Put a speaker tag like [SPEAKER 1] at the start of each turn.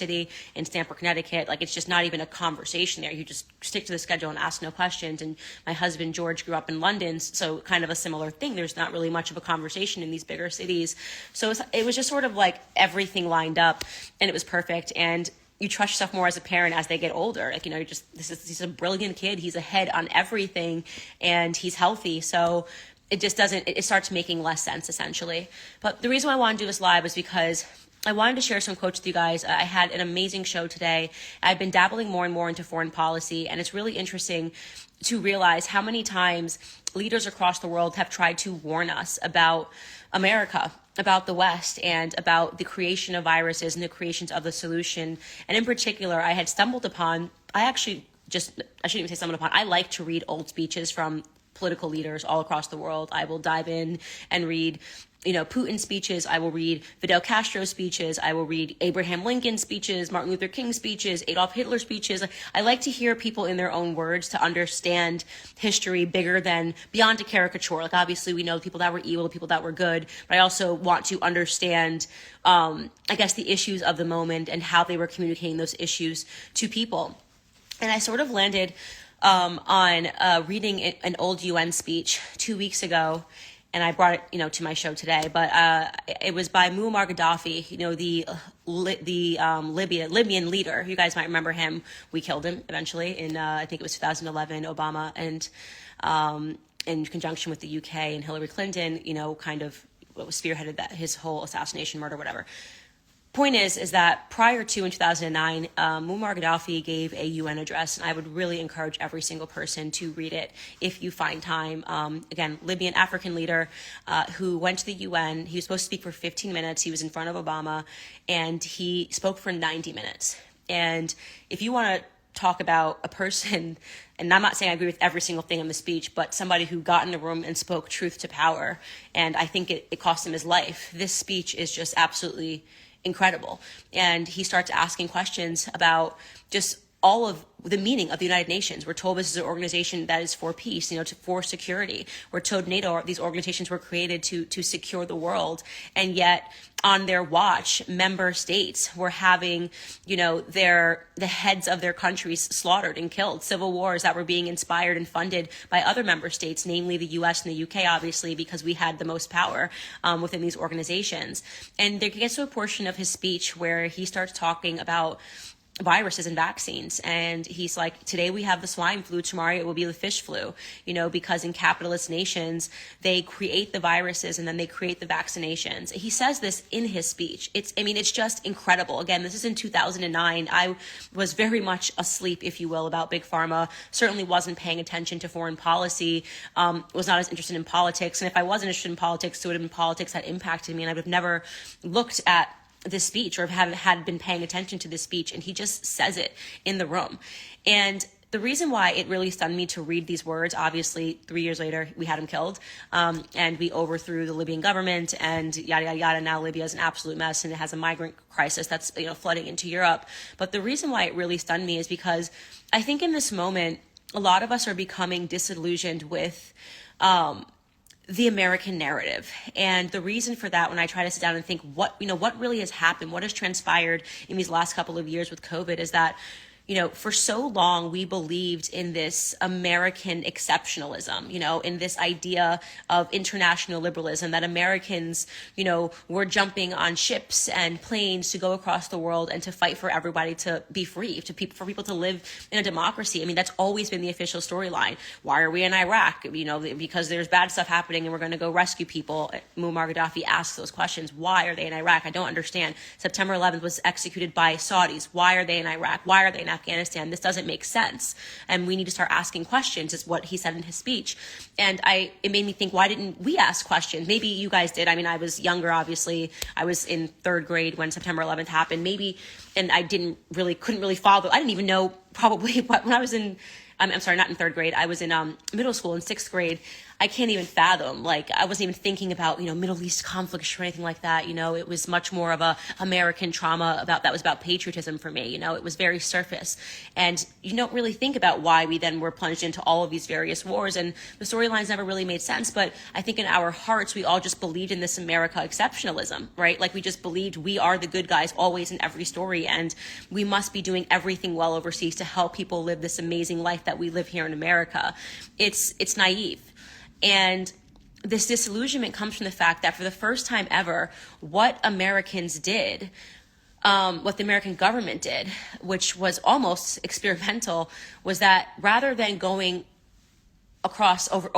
[SPEAKER 1] City, in Stamford, Connecticut. Like, it's just not even a conversation there. You just stick to the schedule and ask no questions. And my husband, George, grew up in London, so kind of a similar thing. There's not really much of a conversation in these bigger cities. So it was just sort of like everything lined up, and it was perfect. And you trust yourself more as a parent as they get older. Like, he's a brilliant kid. He's ahead on everything, and he's healthy. So it starts making less sense, essentially. But the reason why I wanted to do this live is because I wanted to share some quotes with you guys. I had an amazing show today. I've been dabbling more and more into foreign policy, and it's really interesting to realize how many times leaders across the world have tried to warn us about America, about the West, and about the creation of viruses and the creations of the solution. And in particular, I had stumbled upon, I shouldn't even say stumbled upon, I like to read old speeches from political leaders all across the world. I will dive in and read Putin's speeches. I will read Fidel Castro's speeches. I will read Abraham Lincoln's speeches, Martin Luther King's speeches, Adolf Hitler's speeches. I like to hear people in their own words to understand history beyond a caricature. Like, obviously we know the people that were evil, the people that were good, but I also want to understand, I guess, the issues of the moment and how they were communicating those issues to people. And I sort of landed on reading an old UN speech 2 weeks ago, and I brought it, to my show today. But it was by Muammar Gaddafi, the Libyan leader. You guys might remember him. We killed him eventually in I think it was 2011. Obama and in conjunction with the UK and Hillary Clinton, kind of spearheaded his whole assassination, murder, whatever. Point is that prior to, in 2009, Muammar Gaddafi gave a UN address, and I would really encourage every single person to read it if you find time. Again, Libyan African leader who went to the UN. He was supposed to speak for 15 minutes. He was in front of Obama, and he spoke for 90 minutes. And if you want to talk about a person, and I'm not saying I agree with every single thing in the speech, but somebody who got in the room and spoke truth to power, and I think it cost him his life. This speech is just absolutely incredible. And he starts asking questions about just all of the meaning of the United Nations. We're told this is an organization that is for peace, for security. We're told NATO, these organizations were created to secure the world. And yet on their watch, member states were having, the heads of their countries slaughtered and killed. Civil wars that were being inspired and funded by other member states, namely the US and the UK, obviously, because we had the most power within these organizations. And there gets to a portion of his speech where he starts talking about viruses and vaccines. And he's like, today we have the swine flu, tomorrow it will be the fish flu, because in capitalist nations, they create the viruses and then they create the vaccinations. He says this in his speech. It's just incredible. Again, this is in 2009. I was very much asleep, if you will, about Big Pharma, certainly wasn't paying attention to foreign policy, was not as interested in politics. And if I wasn't interested in politics, it would have been politics that impacted me. And I would have never looked at this speech or had been paying attention to this speech, and he just says it in the room. And the reason why it really stunned me to read these words, obviously 3 years later we had him killed, and we overthrew the Libyan government and yada yada yada. Now Libya is an absolute mess and it has a migrant crisis that's flooding into Europe. But the reason why it really stunned me is because I think in this moment a lot of us are becoming disillusioned with the American narrative. And the reason for that, when I try to sit down and think what really has happened, what has transpired in these last couple of years with COVID, is that, for so long we believed in this American exceptionalism, in this idea of international liberalism, that Americans, were jumping on ships and planes to go across the world and to fight for everybody to be free, for people to live in a democracy. That's always been the official storyline. Why are we in Iraq? Because there's bad stuff happening and we're going to go rescue people. Muammar Gaddafi asks those questions. Why are they in Iraq? I don't understand. September 11th was executed by Saudis. Why are they in Iraq? Why are they in Afghanistan? This doesn't make sense. And we need to start asking questions, is what he said in his speech. And it made me think, why didn't we ask questions? Maybe you guys did. I was younger, obviously. I was in third grade when September 11th happened. Maybe, and I couldn't really follow. I didn't even know probably when I was in, I'm sorry, not in third grade. I was in middle school in sixth grade. I can't even fathom. Like, I wasn't even thinking about, Middle East conflicts or anything like that. It was much more of a American trauma that was about patriotism for me. It was very surface. And you don't really think about why we then were plunged into all of these various wars. And the storylines never really made sense. But I think in our hearts, we all just believed in this America exceptionalism, right? Like, we just believed we are the good guys always in every story. And we must be doing everything well overseas to help people live this amazing life that we live here in America. It's naive. And this disillusionment comes from the fact that for the first time ever, what Americans did, what the American government did, which was almost experimental, was that rather than going across over